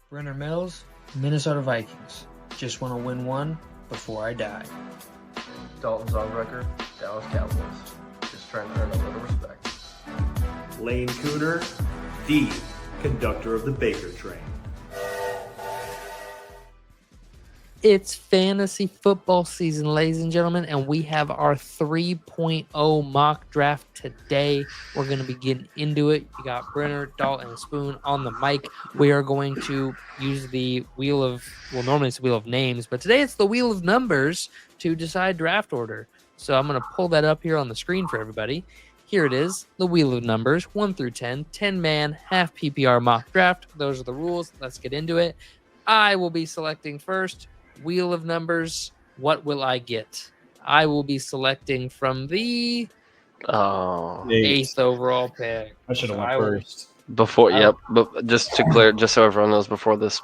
Brenner Mills, Minnesota Vikings. Just want to win one before I die. Dalton Zongrecker, Dallas Cowboys. Just trying to earn a little respect. Lane Cooner, the conductor of the Baker train. It's fantasy football season, ladies and gentlemen, and we have our 3.0 mock draft today. We're going to be getting into it. You got Brenner, Dalton, and Spoon on the mic. We are going to use the wheel of, well, normally it's the wheel of names, but today it's the wheel of numbers to decide draft order. So I'm going to pull that up here on the screen for everybody. Here it is, the wheel of numbers, 1 through 10, 10-man, half PPR mock draft. Those are the rules. Let's get into it. I will be selecting first. Wheel of numbers, what will I get? I will be selecting from the 8th overall pick. I should have went first. But just to clear, just so everyone knows, before this,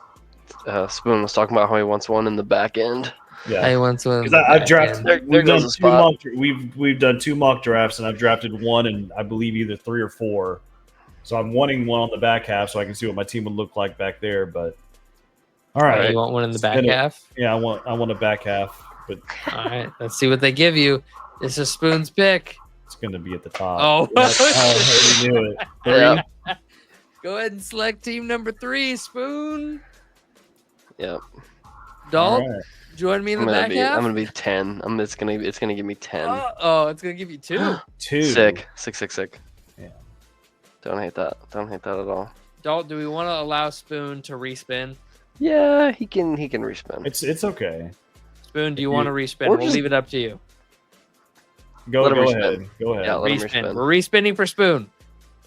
Spoon was talking about how he wants one in the back end. Yeah, I want one. because I've drafted. There goes a spot. We've done 2 mock drafts, and I've drafted one, and I believe either 3 or 4. So I'm wanting one on the back half, so I can see what my team would look like back there. But all right, You want one in the back half? Yeah, I want a back half, but All right, let's see what they give you. This is Spoon's pick. it's going to be at the top. Oh, I already knew it. Yeah. Go ahead and select team number 3, Spoon. Yep. Dalt, All right. join me in I'm the back half. gonna be 10. It's gonna give me 10. Oh, it's gonna give you 2. 2. Sick. Yeah. Don't hate that at all. Dalt, do we want to allow Spoon to respin? Yeah, he can respin. It's okay. Spoon, do you want to respin? Or We'll just- leave it up to you. Go Let him ahead. respin. Go ahead. Yeah, let him Respin. respin. We're respinning for Spoon.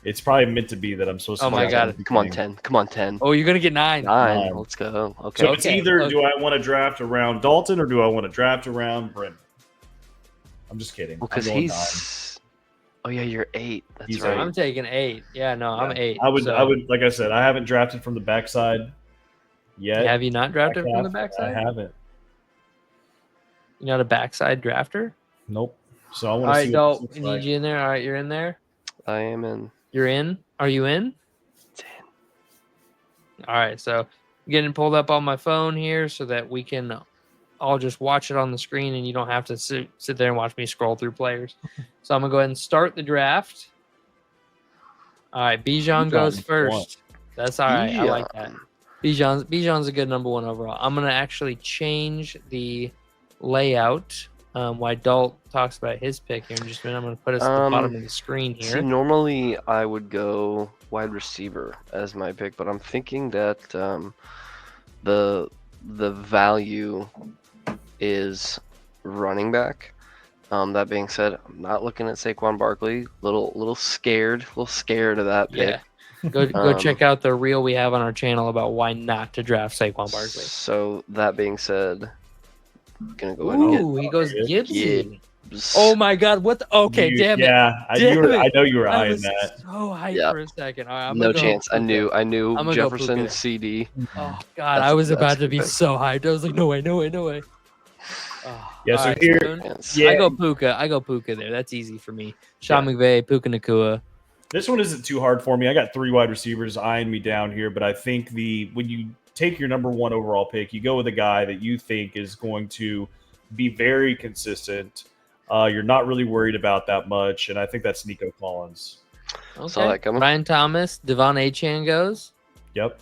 It's probably meant to be that I'm supposed to. Oh my do God. something. Come on, 10. Come on, 10. Oh, you're gonna get 9. 9. Let's go. Okay. So it's Okay, either okay. do I want to draft around Dalton or do I want to draft around Brennan? I'm just kidding. Because I'm going he's. Oh yeah, you're 8. That's He's right. I'm taking 8. Yeah, no, I'm 8. I would, so- I would, like I said, I haven't drafted from the backside yet. Have you not drafted Back from the half, backside? I haven't. You're not a backside drafter? Nope. So I All want to right, see Dalt, what I this need looks like. you in there. All right, you're in there. I am in. You're in. Are you in? 10. All right, so I'm getting pulled up on my phone here so that we can all just watch it on the screen and you don't have to sit there and watch me scroll through players. So I'm gonna go ahead and start the draft. All right, Bijan goes Bijan, first. That's all right. I like that. Bijan. Bijan's a good number 1 overall. I'm gonna actually change the layout. Why Dalt talks about his pick here in just a minute. I'm gonna put us at the bottom of the screen See, here. normally I would go wide receiver as my pick, but I'm thinking that the value is running back. That being said, I'm not looking at Saquon Barkley. Little scared of that pick. Yeah. Go check out the reel we have on our channel about why not to draft Saquon Barkley. So that being said, gonna go ahead and Ooh, he goes Gibbsy. Gibbs. Oh my God! What? You- Damn it! Yeah, I know you were I eyeing was that. so hyped Yeah. for a second. All right, I'm No gonna go chance. I knew I'm gonna go Jefferson Puka. CD. Oh God, That's- I was that's about to be good. so hyped. I was like, no way. Oh, Yeah, all so right, here- Spoon. Yes. Yeah. I go Puka there. That's easy for me. Sean McVay, Puka Nakua. This one isn't too hard for me. I got 3 wide receivers eyeing me down here, but I think when you take your number 1 overall pick, you go with a guy that you think is going to be very consistent. You're not really worried about that much, and I think that's Nico Collins. Okay. Saw that coming. Ryan Thomas, Devon Achane goes. Yep.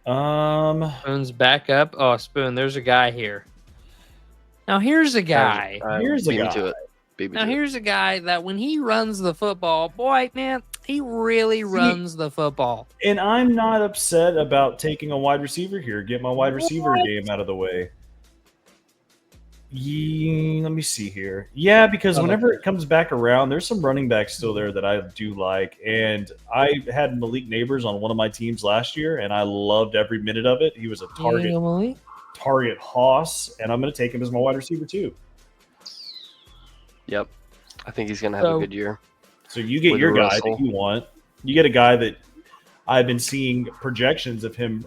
Spoon's back up. Oh, Spoon, there's a guy here. Now here's a guy. Here's a beat me guy. to it. Beat me Now to it. here's a guy that when he runs the football, boy, man, he really runs the football. And I'm not upset about taking a wide receiver here. Get my wide receiver game out of the way. Let me see here. Yeah, because whenever it comes back around, there's some running backs still there that I do like. And I had Malik Neighbors on one of my teams last year, and I loved every minute of it. He was a target hoss, and I'm going to take him as my wide receiver too. Yep. I think he's gonna have a good year. So you get With your guy Russell. that you want. You get a guy that I've been seeing projections of him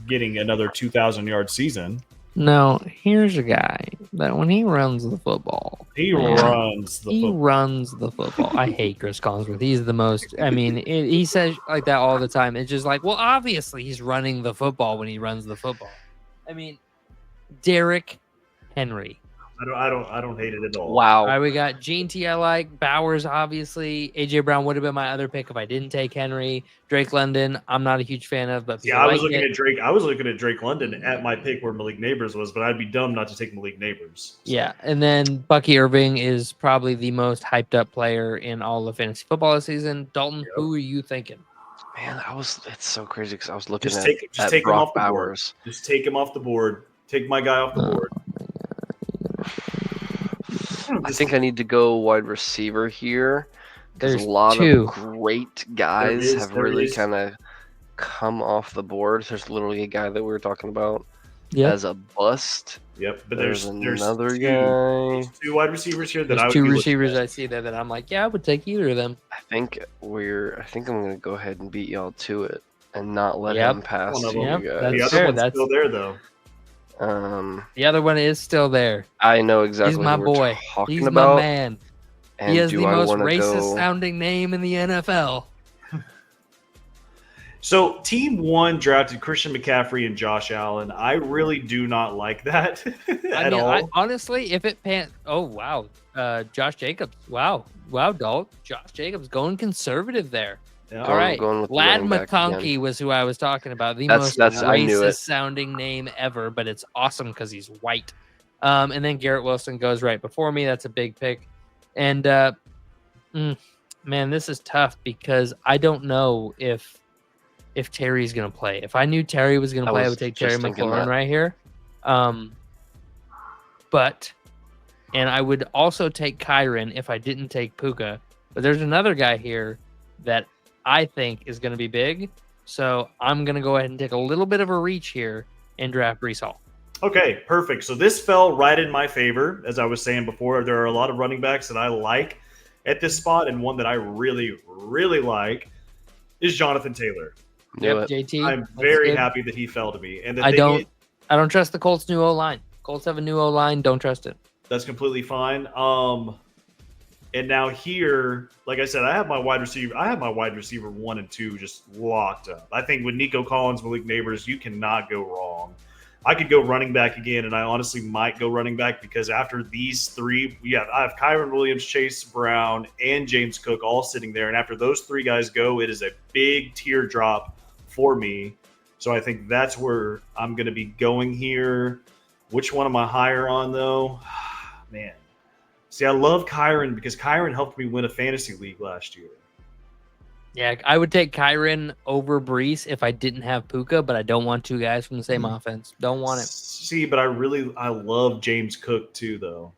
getting another 2,000-yard season. No, here's a guy that when he runs the football, He man, runs the he football. runs the football. I hate Chris Collinsworth. He's the most. I mean, he says like that all the time. It's just like, well, obviously he's running the football when he runs the football. I mean, Derrick Henry. I don't hate it at all. Wow. All right, we got Gene T. I like Bowers. Obviously, AJ Brown would have been my other pick if I didn't take Henry. Drake London, I'm not a huge fan of, but Yeah, I was looking at Drake. I was looking at Drake London at my pick where Malik Neighbors was, but I'd be dumb not to take Malik Neighbors. So. Yeah, and then Bucky Irving is probably the most hyped up player in all of fantasy football this season. Dalton, who are you thinking? Man, it's so crazy because I was looking Just at take him Brock off the board. Bowers. Just take him off the board. Take my guy off the board. I think I need to go wide receiver here because There's a lot two. of great guys have there really is. kind of come off the board. There's literally a guy that we were talking about Yeah, as a bust. Yep, but There's there's another two, guy. two wide receivers here that I there's would two be looking receivers at. I see there that I'm like, yeah, I would take either of them. I think I'm gonna go ahead and beat y'all to it and not let Yep. him pass One of to you them. guys. That's The other fair, one's that's- still there though. The other one is still there. I know exactly He's my what we're boy. talking He's about. my man. And He has do the I most want to racist go? sounding name in the NFL. So team one drafted Christian McCaffrey and Josh Allen. I really do not like that at all. Honestly, if it pans, oh wow, Josh Jacobs, wow, Dalt, Josh Jacobs going conservative there. Yeah. All right, going with the Lad running back again. McConkey was who I was talking about. The That's- most I knew it. racist sounding name ever, but it's awesome because he's white. And then Garrett Wilson goes right before me. That's a big pick. And man, this is tough because I don't know if Terry's gonna play. If I knew Terry was gonna I play, I was would take just Terry thinking McLaurin that. right here. And I would also take Kyron if I didn't take Puka. But there's another guy here that I think is going to be big. So I'm going to go ahead and take a little bit of a reach here and draft Brees Hall. Okay, perfect. So this fell right in my favor. As I was saying before, there are a lot of running backs that I like at this spot, and one that I really, really like is Jonathan Taylor. Knew it. JT. I'm that's very good. happy that he fell to me. And the I thing don't is, I don't trust the Colts' new O-line. Colts have a new O-line. Don't trust it. that's completely fine. And now here, like I said, I have my wide receiver 1 and 2 just locked up. I think with Nico Collins, Malik Neighbors, you cannot go wrong. I could go running back again, and I honestly might go running back because after these three, I have Kyron Williams, Chase Brown, and James Cook all sitting there. And after those three guys go, it is a big teardrop for me. So I think that's where I'm going to be going here. Which one am I higher on, though? Man. See, I love Kyron because Kyron helped me win a fantasy league last year. Yeah, I would take Kyron over Brees if I didn't have Puka, but I don't want two guys from the same offense. Don't want it. See, but I love James Cook too, though.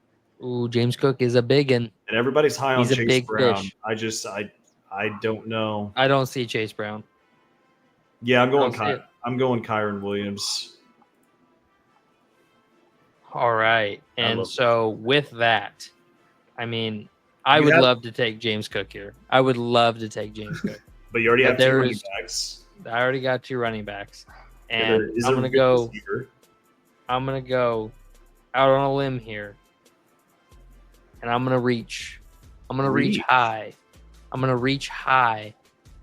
Ooh, James Cook is a big one. And everybody's high on He's a Chase big Brown. fish. I don't know. I don't see Chase Brown. Yeah, I'm going Don't see it. Kyron Williams. All right. I And love so with that, I mean, I You would have- love to take James Cook here. I would love to take James Cook. But you already But have two there running is- backs. I already got two running backs. And And there is I'm a gonna good go receiver. out on a limb here. And I'm gonna reach. I'm gonna reach Reach. high. I'm gonna reach high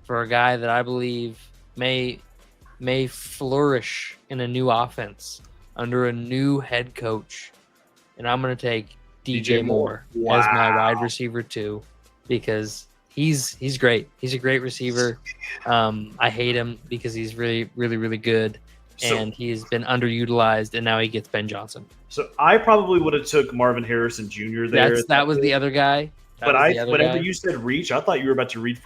for a guy that I believe may flourish in a new offense under a new head coach. And I'm gonna take DJ Moore as my wide Wow. receiver too, because he's great. He's a great receiver. I hate him because he's really, really, really good. So, And he's been underutilized, and now he gets Ben Johnson. so I probably would have took Marvin Harrison Jr. there. That was the other guy. But whenever you said reach, I thought you were about to reach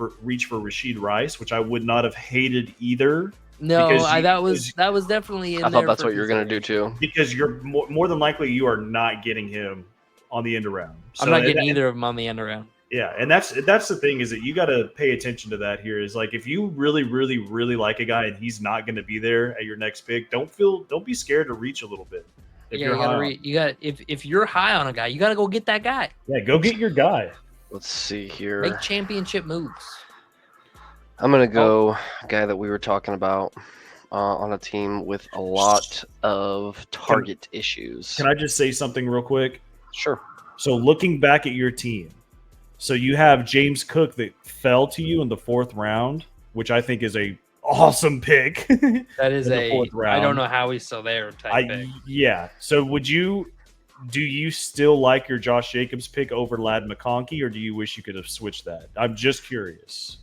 for Rashid Rice, which I would not have hated either. no, because that was definitely in I there. thought that's for what you were gonna do too. Because you're more than likely you are not getting him on the end around. I'm not getting either of them on the end around. Yeah, and that's the thing is that you got to pay attention to that. Here is like if you really, really, really like a guy and he's not going to be there at your next pick, don't be scared to reach a little bit. If Yeah, you're high on- if you're high on a guy, you gotta go get that guy. yeah, go get your guy. Let's see here. Make championship moves. I'm gonna go guy that we were talking about. on a team with a lot of target issues. Can I just say something real quick? Sure. So looking back at your team, so you have James Cook that fell to you in the 4th round, which I think is a awesome pick. That is in the 4th I round. don't know how he's still there type pick. Yeah. So do you still like your Josh Jacobs pick over Ladd McConkey, or do you wish you could have switched that? I'm just curious.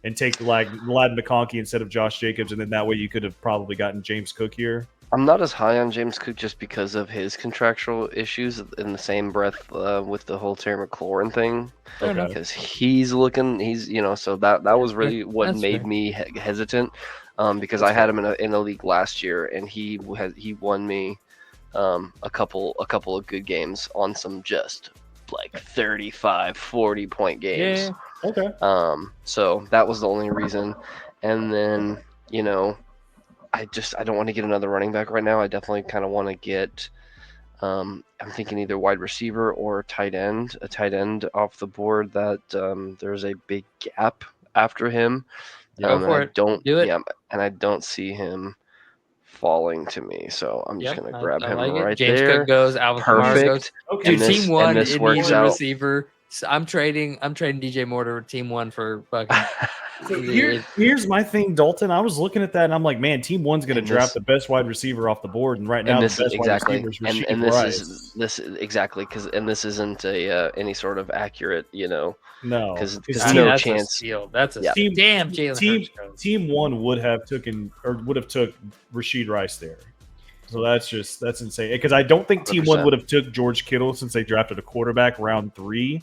And take Ladd McConkey instead of Josh Jacobs, and then that way you could have probably gotten James Cook here. I'm not as high on James Cook just because of his contractual issues in the same breath with the whole Terry McLaurin thing. Okay. Because he's so that was really what That's made fair. me hesitant. Because I had him in a league last year, and he won me a couple of good games on some just like 35, 40 point games. Yeah. Okay. So that was the only reason. And then, I don't want to get another running back right now. I definitely kind of want to get I'm thinking either wide receiver or tight end, a tight end off the board that there's a big gap after him. Go for it. Do it. Yeah, and I don't see him falling to me. So I'm just going to grab him like right James there. Cook goes, Alvin Kamara goes. Perfect. Okay. Dude, And this- team one, and this it works needs a out. receiver. So I'm trading DJ Moore to team one for fucking. So here's my thing, Dalton. I was looking at that and I'm like, man, Team 1's going to And draft this- the best wide receiver off the board, and right now And the this best is wide exactly, receiver is and Rasheed this Rice. is exactly this isn't a any sort of accurate, No, because Because there's I mean, no that's chance. A steal. That's a Yeah. steal. Damn, Jalen Team Hurts goes. Team 1 would have took Rasheed Rice there. So that's insane. Because I don't think Team 1 100%. would have took George Kittle since they drafted a quarterback round 3.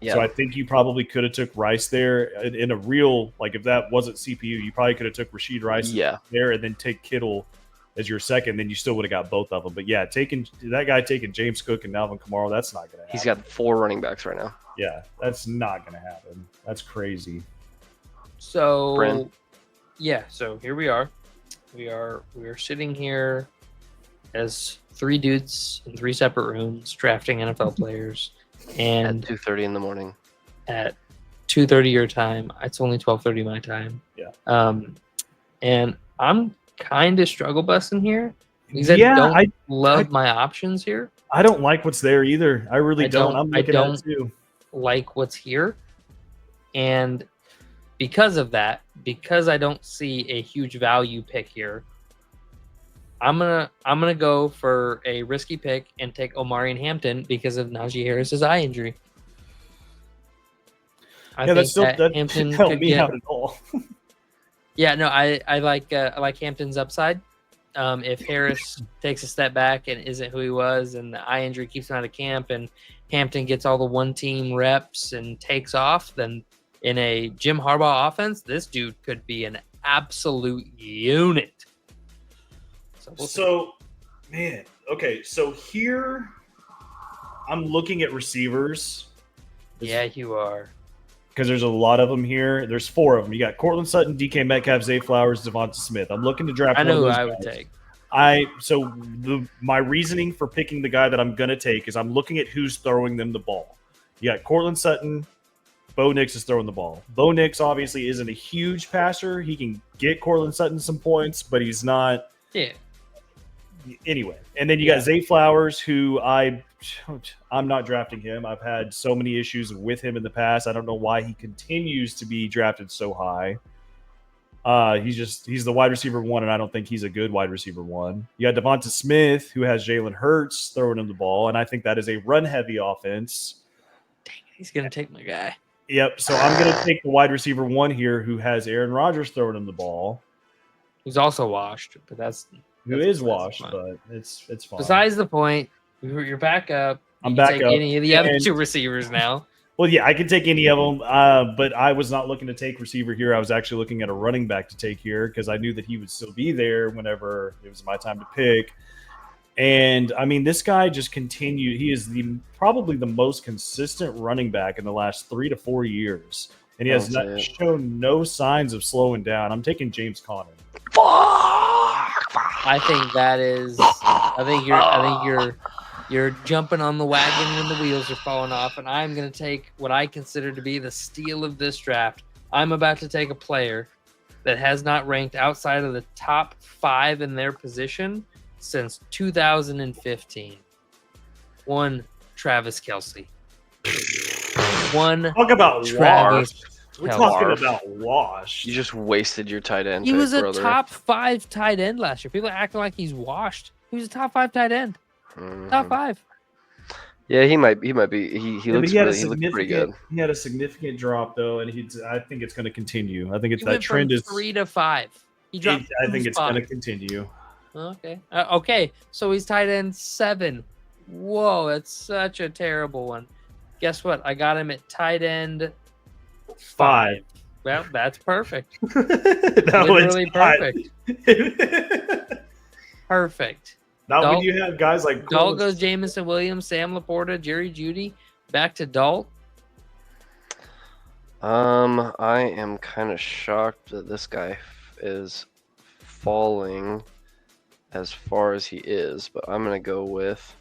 Yeah, So I think you probably could have took Rice there in a real, like, if that wasn't CPU, you probably could have took Rasheed Rice yeah, there and then take Kittle as your second. Then you still would have got both of them. But yeah, taking James Cook and Alvin Kamara, that's not going to happen. he's got 4 running backs right now. Yeah, that's not going to happen. That's crazy. So Bryn. yeah, so here we are. We are sitting here as 3 dudes in 3 separate rooms drafting NFL players, and At 2:30 in the morning. at 2:30 your time. It's only 12:30 my time. Yeah. And I'm kind of struggle busting here because Yeah, I don't I love my options here. don't like what's there either. I really I don't. don't- I'm I looking at don't- it too. Like what's here, and because of that, because I don't see a huge value pick here, I'm gonna go for a risky pick and take Omarion Hampton because of Najee Harris's eye injury. I Yeah, that's still that that Hampton didn't help could me get- out at all. Yeah, no, I like Hampton's upside. If Harris takes a step back and isn't who he was, and the eye injury keeps him out of camp, and Hampton gets all the one-team reps and takes off, then in a Jim Harbaugh offense, this dude could be an absolute unit. So we'll see. So, man, okay. So here, I'm looking at receivers. Yeah, you are. Because there's a lot of them here. There's 4 of them. You got Cortland Sutton, DK Metcalf, Zay Flowers, Devonta Smith. I'm looking to draft. I one know of who those I would guys. take. My reasoning for picking the guy that I'm gonna take is I'm looking at who's throwing them the ball. You got Cortland Sutton. Bo Nix is throwing the ball. Bo Nix obviously isn't a huge passer. He can get Cortland Sutton some points, but he's not. Yeah, Anyway, and then you got Zay Flowers, who I'm not drafting him. I've had so many issues with him in the past. I don't know why he continues to be drafted so high. He's the wide receiver 1, and I don't think he's a good wide receiver 1. You got Devonta Smith, who has Jalen Hurts throwing him the ball, and I think that is a run-heavy offense. he's gonna take my guy. Yep. So I'm going to take the wide receiver 1 here, who has Aaron Rodgers throwing him the ball, He's also washed, but that's washed, fine. but it's fine. Besides the point. You're back up. I'm You can back take up, any of the other and- 2 receivers now. Well, yeah, I can take any of them, but I was not looking to take receiver here. I was actually looking at a running back to take here because I knew that he would still be there whenever it was my time to pick. And, I mean, this guy just continued. He is probably the most consistent running back in the last 3 to 4 years. And he has That's it. shown no signs of slowing down. I'm taking James Conner. I think that is. I think you're jumping on the wagon when the wheels are falling off, and I'm going to take what I consider to be the steal of this draft. I'm about to take a player that has not ranked outside of the top 5 in their position since 2015. One, Travis Kelce. One, Talk about Travis washed. We're Kelce. talking about washed. You just wasted your tight end. He pick, was a brother. top 5 tight end last year. People are acting like he's washed. He was a top 5 tight end. Mhm. Top 5. Yeah, he might be. He Yeah, but looks he had a really, he looks pretty good. significant. He had a significant drop though, and I think it's going to continue. I think it's He that went trend from is. 3 to 5. He dropped. I think two it's going to spots. continue. Okay. Okay. So he's tight end 7. Whoa, that's such a terrible one. Guess what? I got him at tight end 5. Well, that's perfect. That was Literally hot. perfect. Perfect. Not when Dalt- you have guys like Dalt goes Jamison Williams, Sam Laporta, Jerry Jeudy. Back to Dalt. I am kind of shocked that this guy is falling as far as he is, but I'm gonna go with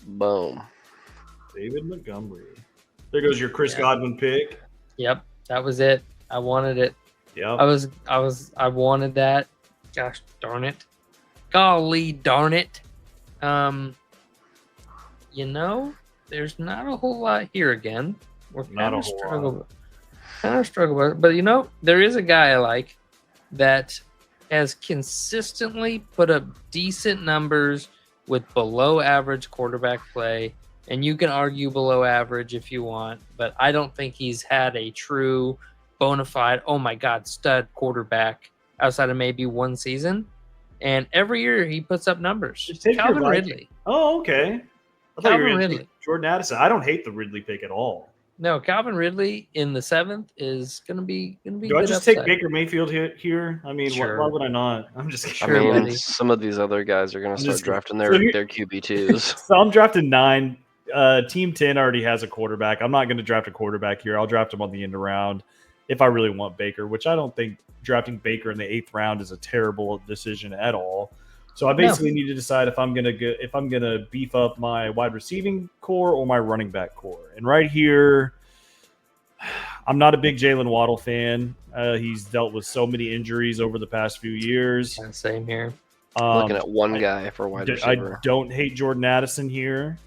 boom. David Montgomery. There goes your Chris Yeah. Godwin pick. Yep, that was it. I wanted it. Yeah. I wanted that. Gosh darn it. Golly darn it. There's not a whole lot here again. We're Not kind a of whole struggle with it. But there is a guy I like that has consistently put up decent numbers with below average quarterback play. And you can argue below average if you want, but I don't think he's had a true bona fide, oh my God, stud quarterback outside of maybe one season. And every year he puts up numbers. Just take your Calvin Viking. Ridley. Oh, okay. I thought you were Calvin going to Ridley. take Jordan Addison. I don't hate the Ridley pick at all. No, Calvin Ridley in the 7th is gonna be Do I good just upside. take Baker Mayfield here? I mean, Sure. why would I not? I'm just kidding. Sure, I mean, buddy. some of these other guys are gonna I'm start just- drafting so their here- their QB2s. So I'm drafting 9. Team 10 already has a quarterback. I'm not going to draft a quarterback here. I'll draft him on the end of round if I really want Baker, which I don't think drafting Baker in the 8th round is a terrible decision at all. So I basically need to decide if I'm gonna beef up my wide receiving core or my running back core. And right here, I'm not a big Jalen Waddle fan. He's dealt with so many injuries over the past few years. Yeah, same here. Looking at one guy for wide I receiver. don't hate Jordan Addison here.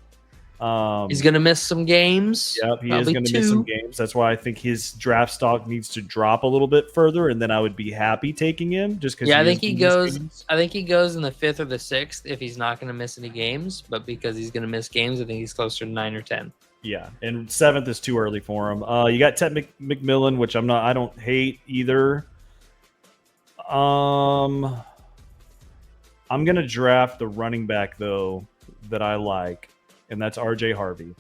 He's gonna miss some games. Yep, he is probably going to miss some 2. games. That's why I think his draft stock needs to drop a little bit further, and then I would be happy taking him just because. Yeah, I think he goes in the 5th or the 6th if he's not gonna miss any games. But because he's gonna miss games, I think he's closer to 9 or 10. Yeah, and 7th is too early for him. You got Ted McMillan, which I don't hate either. I'm gonna draft the running back though that I like, and that's RJ Harvey.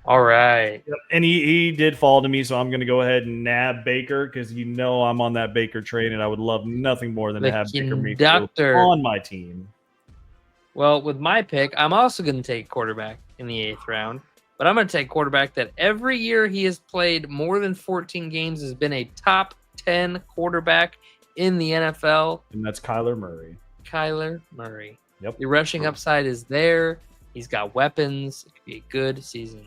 All right. Yep. And he did fall to me, so I'm going to go ahead and nab Baker because I'm on that Baker train, and I would love nothing more than The to have Baker Mayfield conductor. on my team. Well, with my pick, I'm also going to take quarterback in the 8th round, but I'm going to take quarterback that every year he has played more than 14 games has been a top 10 quarterback in the NFL. And that's Kyler Murray. Kyler Murray. Yep. The rushing upside is there. He's got weapons. It could be a good season.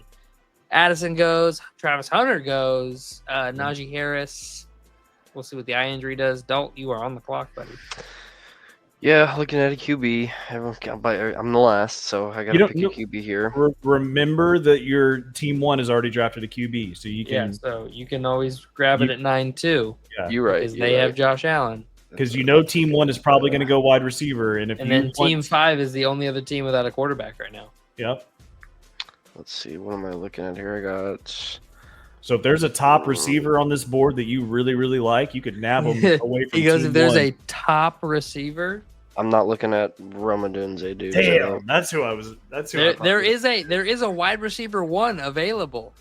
Addison goes. Travis Hunter goes. Najee Harris. We'll see what the eye injury does. Dalt, you are on the clock, buddy. Yeah, looking at a QB. I'm the last, so I got You to don't- pick a QB here. Remember that your team 1 has already drafted a QB, so you Yeah, can so you can always grab it at 9 too, You're right. because you're they have right. Josh Allen. because team 1 is probably going to go wide receiver, and if And you then want, team 5 is the only other team without a quarterback right now. yep. Let's see. What am I looking at here? I got. So if there's a top receiver on this board that you really really like, you could nab him away from. He goes, team if there's 1. a top receiver, I'm not looking at Ramadunze, dude. Damn, that's who I was. That's who. I thought there was- is a wide receiver 1 available.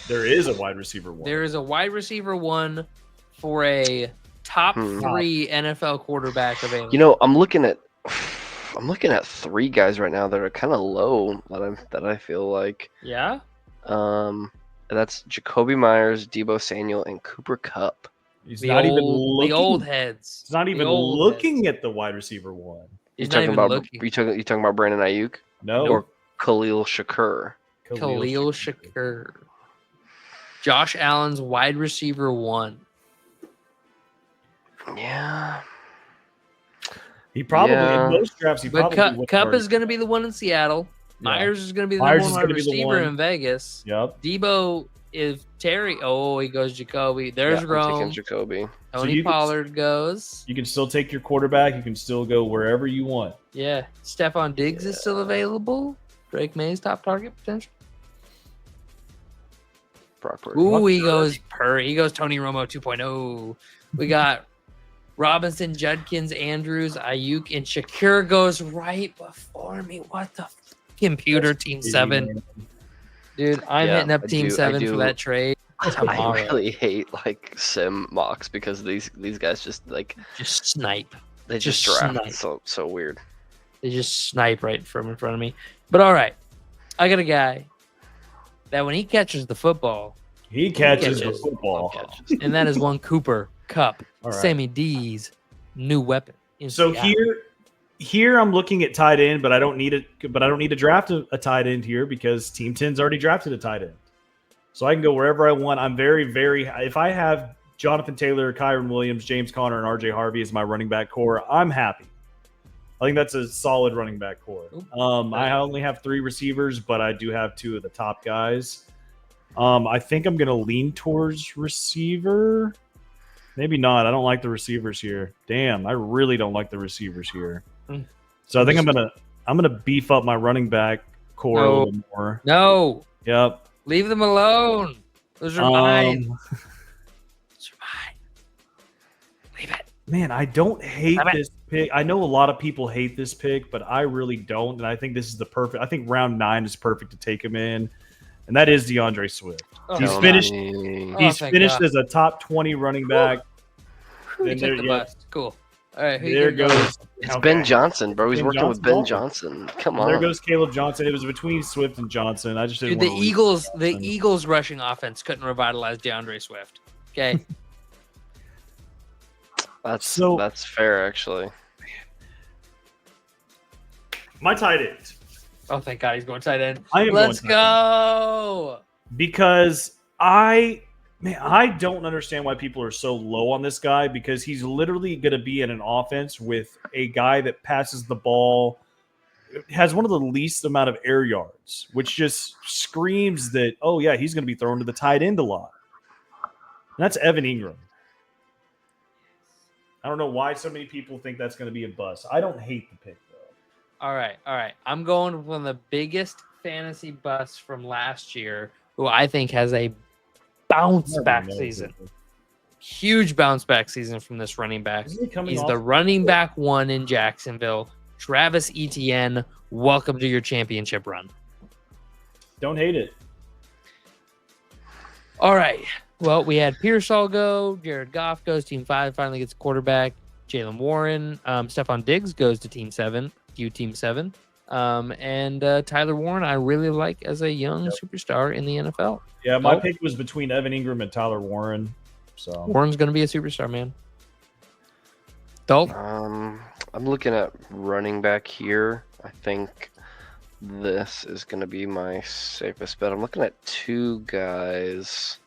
There is a wide receiver 1. There is a wide receiver 1 for a top Hmm. 3 NFL quarterback available. You know, I'm looking at 3 guys right now that are kind of low. That I feel like. Yeah, That's Jacoby Myers, Debo Samuel, and Cooper Cup. He's the not even old, looking. the old heads. He's not The even old looking heads. at the wide receiver 1. He's You not talking even about looking. you talking about Brandon Ayuk No. or Khalil Shakur? Khalil Shakur. Josh Allen's wide receiver 1. Yeah. He probably Yeah. in most drafts he But probably would Cup already- is going to be the one in Seattle. Yeah. Myers is going to be the Myers number is one gonna wide be the receiver one. in Vegas. Yep. Debo is Terry. Oh, he goes Jacoby. There's Yeah, I'm taking Rome. Jacoby. Tony you can- Pollard goes. You can still take your quarterback. You can still go wherever you want. Yeah. Stephon Diggs is still available. Drake May's top target potential. Brock Purdy. Ooh, he goes Tony Romo 2.0. We got Robinson, Judkins, Andrews, Ayuk, and Shakir goes right before me. What the computer team 7? Dude, I'm Yeah, hitting up I team do- I 7 for do- that trade I tomorrow. really hate like sim mocks because these guys just like Just snipe. they just Just draft snipe. so weird. They just snipe right from in front of me. But all right, I got a guy that when he catches the football, He catches the catches. football. and that is one Cooper Cup, All right. Sammy D's new weapon. in So Seattle. here I'm looking at tight end, but I don't need it. But I don't need to draft a tight end here because Team 10's already drafted a tight end. So I can go wherever I want. I'm very, very. If I have Jonathan Taylor, Kyron Williams, James Conner, and RJ Harvey as my running back core, I'm happy. I think that's a solid running back core. I only have 3 receivers, but I do have 2 of the top guys. I think I'm going to lean towards receiver. Maybe not. I don't like the receivers here. Damn, I really don't like the receivers here. So I think I'm gonna beef up my running back core a little more. No, Yep. leave them alone. Those are mine. Um, Those are mine. Leave it. man, I don't hate Damn it. this pick. I know a lot of people hate this pick, but I really don't. And I think this is the perfect. I think round 9 is perfect to take him in, and that is DeAndre Swift. Oh, He's Tell finished- me. Oh, He's thank finished God. as a top 20 running back. Whew, Then he took there- the yeah. bust. Cool. All right, who you There gonna go with? goes. It's okay. Ben Johnson, bro. He's Ben working with Johnson? Ben Johnson. Come And on. there goes Caleb Johnson. It was between Swift and Johnson. I just didn't Dude, want the to Eagles, Eagles rushing offense couldn't revitalize DeAndre Swift. Okay, That's fair, actually. My tight end. oh thank God he's going tight end. I am Let's going tight go. because I don't understand why people are so low on this guy because he's literally going to be in an offense with a guy that passes the ball, has one of the least amount of air yards, which just screams that, oh, yeah, he's going to be thrown to the tight end a lot. And that's Evan Ingram. I don't know why so many people think that's going to be a bust. I don't hate the pick, though. All right. I'm going with one of the biggest fantasy busts from last year, who I think has a bounce back season. Huge bounce back season from this running back. Isn't he coming He's off- the running back 1 in Jacksonville. Travis Etienne, welcome to your championship run. Don't hate it. All right. Well, we had Pearsall go. Jared Goff goes. Team 5 finally gets a quarterback. Jalen Warren. Stephon Diggs goes to Team 7. You Team 7. And Tyler Warren, I really like as a young superstar in the NFL. Yeah, my Oh. pick was between Evan Ingram and Tyler Warren. So Warren's going to be a superstar, man. Dolph? I'm looking at running back here. I think this is going to be my safest bet. I'm looking at 2 guys.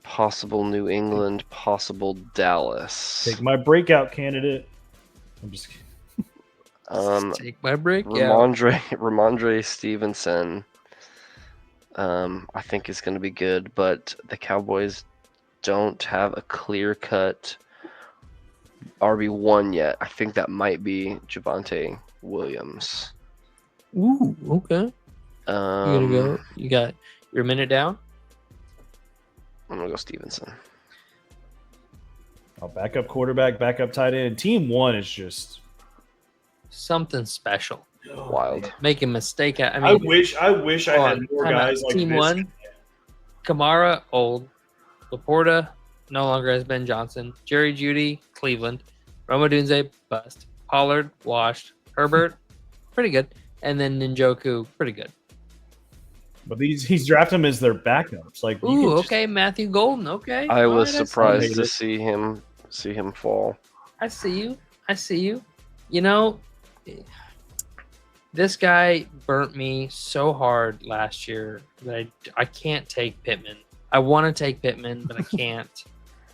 Possible New England, possible Dallas. take my breakout candidate. I'm just kidding. Take my break. Yeah. Ramondre Stevenson, I think is going to be good, but the Cowboys don't have a clear-cut RB1 yet. I think that might be Javonte Williams. Ooh, okay. You gonna go? You got your minute down? I'm gonna go Stevenson. Backup quarterback, backup tight end. Team 1 is just Something special. Wild. Make a mistake. I I mean, wish I hold had on, more time out. guys like Team this. 1, Kamara, old. Laporta, no longer has Ben Johnson. Jerry Jeudy, Cleveland. Roma Dunze, bust. Pollard, washed. Herbert, pretty good. And then Njoku, pretty good. But he's drafted them as their backups. Like you Ooh, can just- okay. Matthew Golden, okay. I was All right, surprised see to see him fall. I see you. I see you. You know, This guy burnt me so hard last year that I can't take Pittman. I want to take Pittman, but I can't.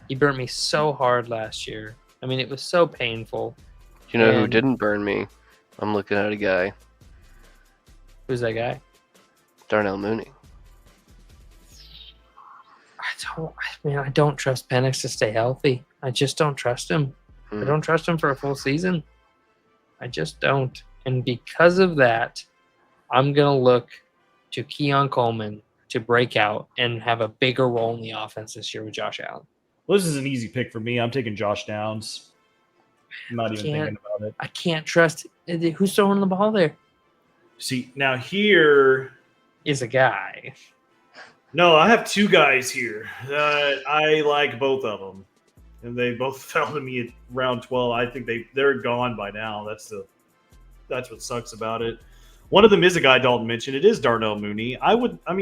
He burnt me so hard last year. I mean, it was so painful. You know who And- didn't burn me? I'm looking at a guy, Who's that guy? Darnell Mooney. I don't trust Penix to stay healthy. I just don't trust him. I Hmm. don't trust him for a full season. I just don't. And because of that, I'm going to look to Keon Coleman to break out and have a bigger role in the offense this year with Josh Allen. Well, this is an easy pick for me. I'm taking Josh Downs. I'm not even Can't- thinking about it. I can't trust who's throwing the ball there. See, now here, Is a guy. no, I have two guys here. I like both of them, and they both fell to me at round 12. I think they're gone by now. That's what sucks about it. One of them is a guy Dalton mentioned. It is Darnell Mooney.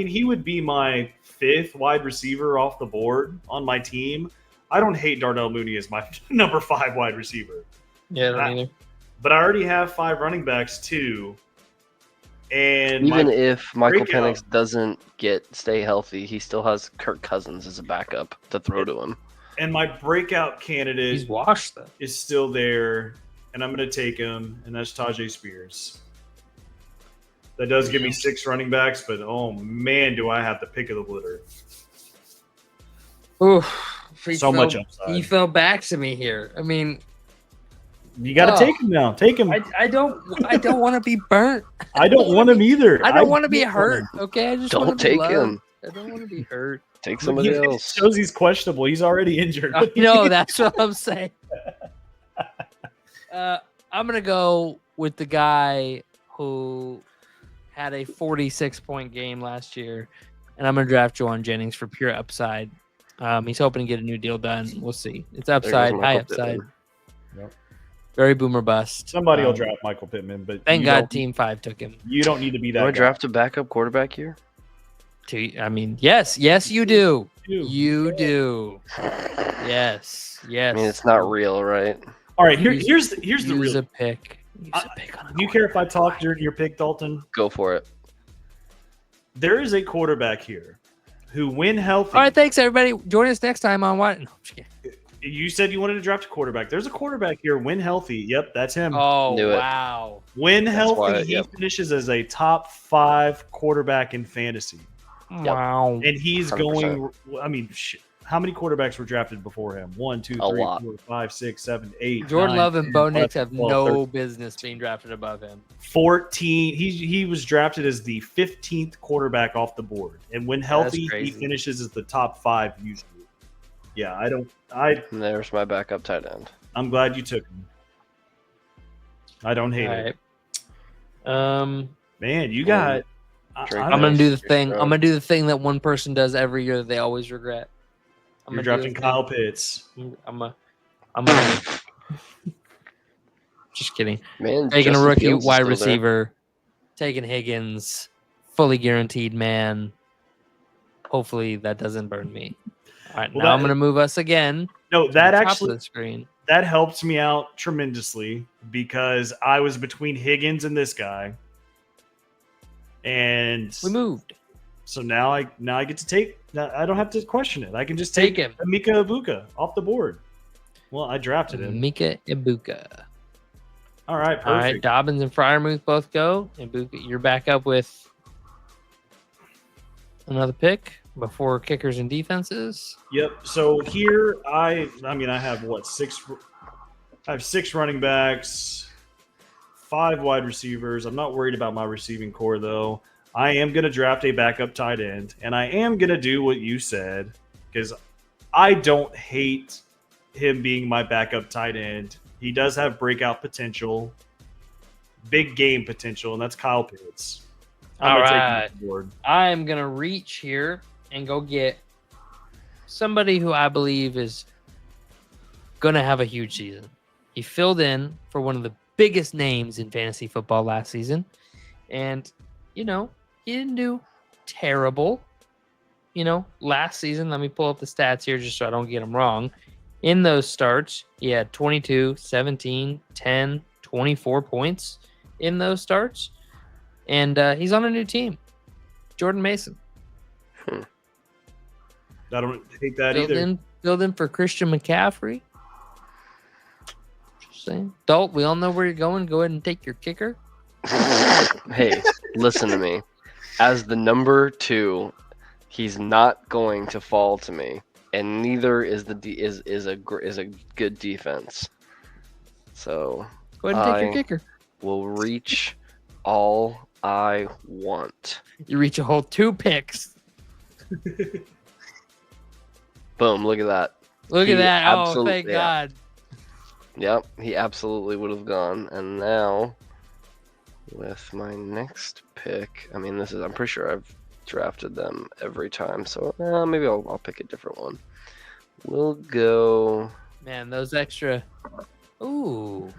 He would be my 5th wide receiver off the board on my team. I don't hate Darnell Mooney as my number 5 wide receiver, Yeah, I don't either. but I already have 5 running backs too. And Even my if Michael breakout- Penix doesn't stay healthy, he still has Kirk Cousins as a backup to throw to him. breakout candidate He's washed though. is still there, and I'm going to take him, and that's Tajay Spears. That does give me 6 running backs, but oh man, do I have the pick of the litter. Oof. So much upside. He fell back to me here. I mean, You got to Oh. take him now. Take him. I don't want to be burnt. I don't want him either. I don't want to be don't want hurt. him. Okay, I just Don't want to be take loved. him. I don't want to be hurt. Take somebody It else. shows he's questionable. He's already injured. I know that's what I'm saying. I'm gonna go with the guy who had a 46-point game last year, and I'm gonna draft Juwan Jennings for pure upside. He's hoping to get a new deal done. We'll see. It's There goes upside, high Michael upside, Pittman. very boomer bust. Somebody will Um, draft Michael Pittman, but Thank you God don't- Team 5 took him. You don't need to be that. Do I guy. draft a backup quarterback here? I mean, yes, you do. You. You do. Yes. I mean, it's not real, right? All right. Use- Here's the Use real. a pick. Use I- a pick on a Do you care if I quarterback. talk during your pick, Dalton? Go for it. There is a quarterback here who, when healthy, All right, thanks everybody. Join us next time on what? No, I'm just kidding. you said you wanted to draft a quarterback. There's a quarterback here, when healthy. Yep, that's him. Oh Knew it. wow. When That's healthy, why- he yep. finishes as a top 5 quarterback in fantasy. Wow. And he's 100%. going, I mean, how many quarterbacks were drafted before him? 1, 2, 3, A lot. 4, 5, 6, 7, 8. Jordan 9, Love and 10, Bo 11, Nix have 12, no 13, business being drafted above him. 14. He was drafted as the 15th quarterback off the board. And when healthy, he crazy. finishes as the top 5 usually. Yeah, And there's my backup tight end. I'm glad you took him. I don't hate All it. right. Man, you got. Drake I'm gonna do the Nice. thing. Good I'm gonna do the thing that one person does every year that they always regret. I'm You're gonna do drafting the Kyle Pitts. thing. I'm gonna. Just kidding. Man, Taking a Justin rookie Fields is wide still there. receiver. Taking Higgins. Fully guaranteed man. Hopefully that doesn't burn me. All right, Well, now I'm that- gonna move us again. No, to that the top actually of the screen. that helps me out tremendously because I was between Higgins and this guy, and We moved. so now I get to take. Now I don't have to question it. I can just Take take him. Mika Ibuka off the board. Well, I drafted him. Mika Ibuka. All right, perfect. All right, Dobbins and Fryermuth both go. Ibuka, you're back up with another pick before kickers and defenses. Yep. So here I have what 6? I have 6 running backs, 5 wide receivers. I'm not worried about my receiving core though. I am going to draft a backup tight end, and I am going to do what you said because I don't hate him being my backup tight end. He does have breakout potential, big game potential, and that's Kyle Pitts. All gonna take him right. off the board. I'm going to reach here and go get somebody who I believe is going to have a huge season. He filled in for one of the biggest names in fantasy football last season. And, he didn't do terrible. Last season, let me pull up the stats here just so I don't get them wrong. In those starts, he had 22, 17, 10, 24 points in those starts. and he's on a new team. Jordan Mason. I don't hate that either. Filled in for Christian McCaffrey. Just saying. Dalt, we all know where you're going. Go ahead and take your kicker. Hey, listen to me. As the number 2, he's not going to fall to me, and neither is is a good defense. So Go ahead and take your kicker. will reach all I want. You reach a whole 2 picks. Boom! Look at that. Look He at that. Oh, absolute- thank yeah. God. Yep, he absolutely would have gone. And now, with my next pick, I mean, I'm pretty sure I've drafted them every time, so maybe I'll pick a different one. We'll go. Man, those extra. Ooh,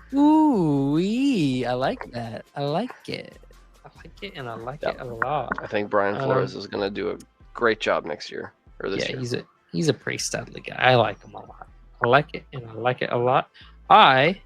I like that. I like it. I like it, and I like it a lot. I think Brian Flores is going to do a great job next year or this year. He's a pretty studly guy. I like him a lot. I like it, and I like it a lot. I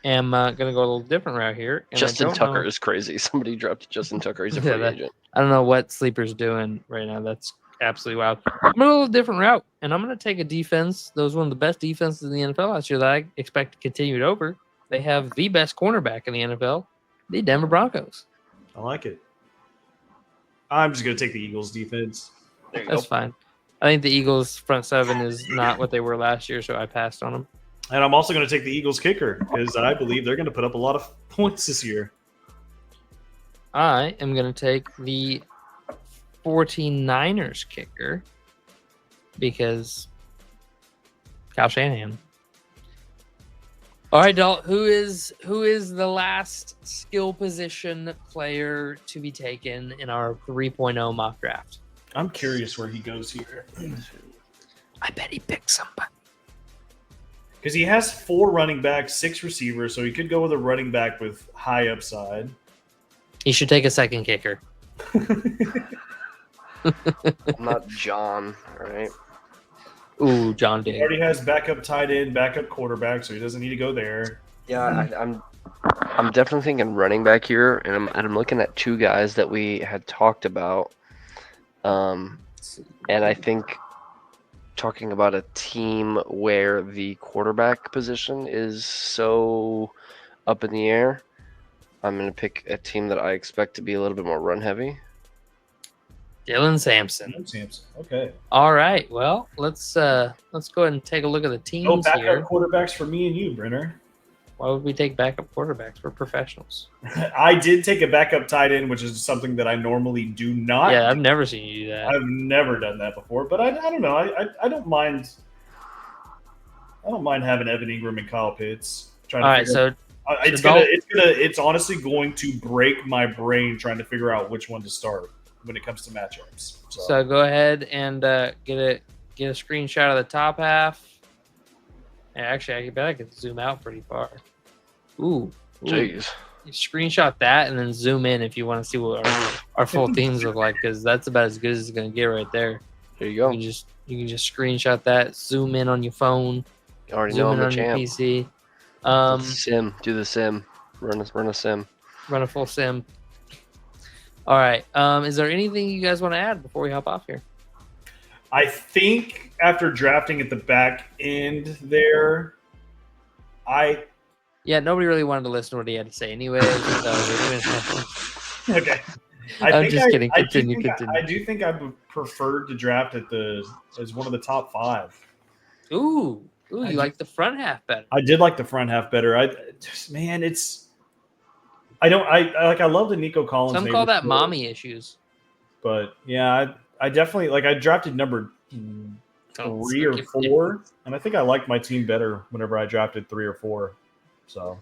am going to go a little different route here. And Justin Tucker is crazy. Somebody drafted Justin Tucker. He's a free agent. I don't know what Sleeper's doing right now. That's absolutely wild. I'm going a little different route, and I'm going to take a defense that was one of the best defenses in the NFL last year that I expect to continue it over. They have the best cornerback in the NFL, the Denver Broncos. I like it. I'm just going to take the Eagles defense. There you That's go. fine. I think the Eagles' front seven is not what they were last year, so I passed on them. And I'm also going to take the Eagles kicker because I believe they're going to put up a lot of points this year. I am going to take the 49ers kicker because Kyle Shanahan. All right, Dalt, who is the last skill position player to be taken in our 3.0 mock draft? I'm curious where he goes here. I bet he picked somebody. Because he has 4 running backs, 6 receivers, so he could go with a running back with high upside. He should take a second kicker. I'm not John, all right? Ooh, John He Diggs. already has backup tight end, backup quarterback, so he doesn't need to go there. Yeah, I'm definitely thinking running back here, and I'm looking at 2 guys that we had talked about. And I think talking about a team where the quarterback position is so up in the air, I'm going to pick a team that I expect to be a little bit more run heavy. Dylan Sampson. Sampson. Okay. All right. Well, let's go ahead and take a look at the teams No backup here. quarterbacks for me and you, Brenner. Why would we take backup quarterbacks? We're professionals. I did take a backup tight end, which is something that I normally do not. Yeah, I've never seen you do that. I've never done that before, but I don't know. I don't mind. I don't mind having Evan Ingram and Kyle Pitts. All right, so it's honestly going to break my brain trying to figure out which one to start when it comes to matchups. So go ahead and get a screenshot of the top half. Yeah, actually, I bet I could zoom out pretty far. Ooh. Jeez. You screenshot that and then zoom in if you want to see what our full teams look like, because that's about as good as it's going to get right there. There you go. You can just screenshot that, zoom in on your phone, You already know zoom I'm in the on your champ. PC. Sim. Do the sim. Run a sim. Run a full sim. All right. Is there anything you guys want to add before we hop off here? I think after drafting at the back end there, Yeah, nobody really wanted to listen to what he had to say anyways. okay. I'm just kidding. I Continue. do think I would prefer to draft as one of the top 5. Ooh, you like the front half better. I did like the front half better. I love the Nico Collins. Some call that mommy issues. But yeah, I definitely I drafted number 3 or 4, and I think I liked my team better whenever I drafted 3 or 4. So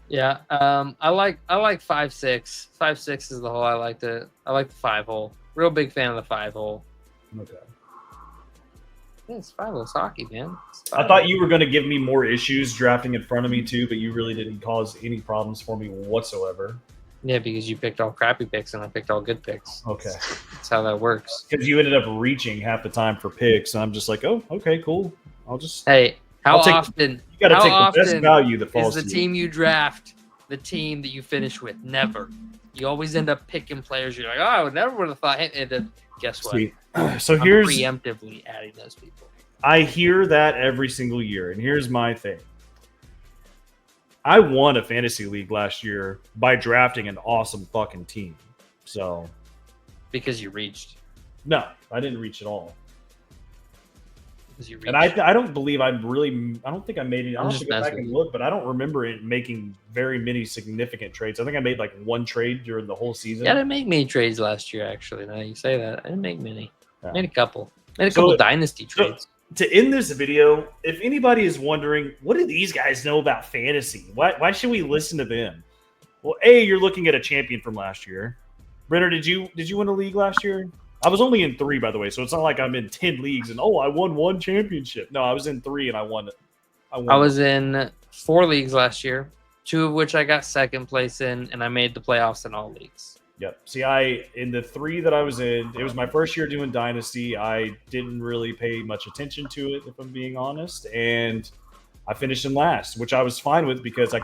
yeah, I like 5-6. 5-6 is the hole I like the 5 hole. Real big fan of the 5 hole. okay. Yeah, it's 5 hole hockey, man. I thought you were going to give me more issues drafting in front of me too, but you really didn't cause any problems for me whatsoever. Yeah, because you picked all crappy picks and I picked all good picks. Okay. That's how that works. Because you ended up reaching half the time for picks, and I'm just like, oh, okay, cool. I'll just. Hey, how I'll take- often? You got to how take the best often value that is falls the to team you. you draft the team that you finish with? Never. You always end up picking players. You're like, oh, I would never would have thought him. And then guess what? See, so I'm here's preemptively adding those people. I hear that every single year, and here's my thing. I won a fantasy league last year by drafting an awesome fucking team. So Because you reached. no, I didn't reach at all. Because you reached. And I don't believe I don't think I made it. I I'm don't just have to go back messing and with look, but I don't remember it making very many significant trades. I think I made like one trade during the whole season. Yeah, I didn't make many trades last year, actually. Now you say that. I didn't make many. Yeah. Made a couple. Made a So- couple dynasty trades. To end this video, if anybody is wondering, what do these guys know about fantasy? Why should we listen to them? Well, A, you're looking at a champion from last year. Brenner, did you win a league last year? I was only in 3, by the way, so it's not like I'm in 10 leagues and I won 1 championship. No, I was in 3 and I won. I was in 4 leagues last year, 2 of which I got second place in, and I made the playoffs in all leagues. Yep. See, in the 3 that I was in, it was my first year doing Dynasty. I didn't really pay much attention to it, if I'm being honest, and I finished in last, which I was fine with because I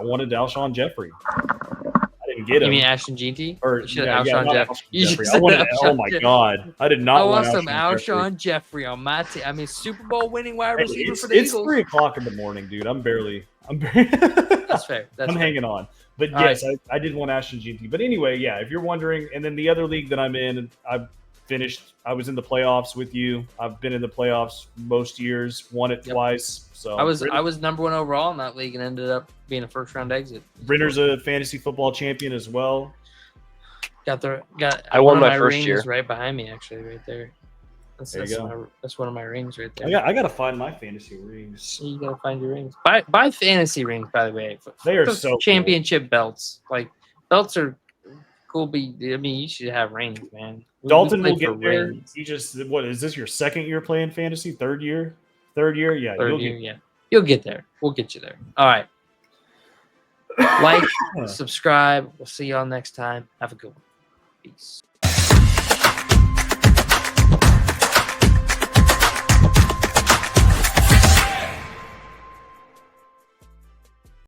wanted Alshon Jeffrey. I didn't get him. You mean Ashton Jeanty? Or You should yeah, have yeah, Alshon not Jeffrey. Alshon You Jeffrey. should I wanted, have oh Alshon my Jeffrey. god, I did I not want want some Jeffrey. Alshon Jeffrey on my team. I mean, Super Bowl winning wide Hey, receiver it's for the it's Eagles. 3:00 in the morning, dude. I'm barely. That's fair. That's I'm fair. hanging on. But All yes, I did want Ashton Jeanty. But anyway, yeah, if you're wondering, and then the other league that I'm in, I finished. I was in the playoffs with you. I've been in the playoffs most years. Won it Yep. twice. So I was number 1 overall in that league and ended up being a first round exit. Brenner's a fantasy football champion as well. Got I one won of my my first rings year. right behind me, actually, right there. There you go. That's one of my rings right there. I got to find my fantasy rings. You gotta find your rings. Buy fantasy rings, by the way. They are For so cool. championship belts. Like belts are cool, but I mean, you should have rings, man. Dalton play will for get there. rings. He just what is this your second year playing fantasy? Third year? Yeah. Third you'll year, get yeah. You'll get there. We'll get you there. All right. Like, subscribe. We'll see y'all next time. Have a good one. Peace.